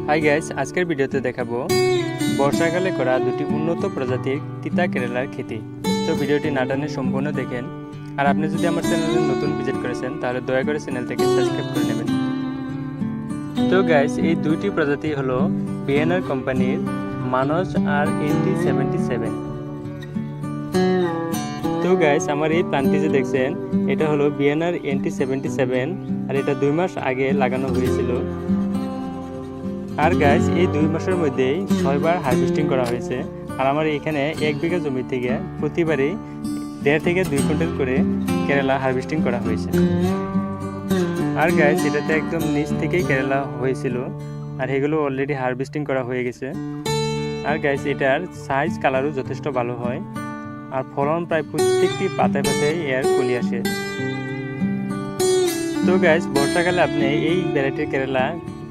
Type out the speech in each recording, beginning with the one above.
Hi guys, আজকের ভিডিওতে দেখাবো বর্ষাকালে করা দুটি উন্নত প্রজাতির তিতা কেরালার খেতি। তো ভিডিওটি না টানে সম্পূর্ণ দেখেন। আর আপনি যদি আমার চ্যানেলে নতুন ভিজিট করেছেন তাহলে দয়া করে চ্যানেলটাকে সাবস্ক্রাইব করে নেবেন। তো গাইস, এই দুইটি প্রজাতি হলো বিএনআর কোম্পানির মানস আর NT77। তো গাইস, আমার এই প্ল্যান্টটি যে দেখছেন এটা হলো বিএনআর NT77 আর এটা 2 মাস আগে লাগানো হয়েছিল। আর গাইস, এই 2 মাসের মধ্যেই 6 বার হারভেস্টিং করা হয়েছে। আর আমার এখানে 1 বিঘা জমি থেকে প্রতিবারই 1.5 থেকে 2 কুইন্টাল করে কেরালা হারভেস্টিং করা হয়েছে। আর গাইস, এটাতে একদম নিচ থেকেই কেরালা হয়েছিল আর এগুলো অলরেডি হারভেস্টিং করা হয়ে গেছে। আর গাইস, এটার সাইজ কালারও যথেষ্ট ভালো হয় আর ফলন প্রায় প্রত্যেকটি পাতায় পাতায় এর কলি আসে। তো গাইস, বর্ষাকালে আপনি এই ভ্যারাইটির কেরালা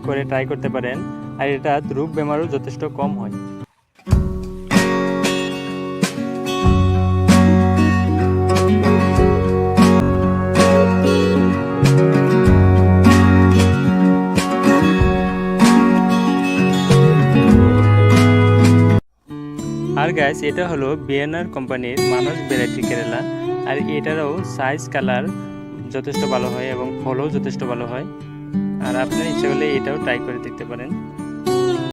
করে ট্রাই করতে পারেন আর এটা রোগ বেমারও যথেষ্ট কম হয়। আর গাইস, এটা হলো বিএনআর কোম্পানির মানস ভ্যারাইটি কেরালা আর এটারও সাইজ কালার যথেষ্ট ভালো হয় এবং ফলও যথেষ্ট ভালো হয়। আর আপনার ইচ্ছে হলে এটাও ট্রাই করে দেখতে পারেন।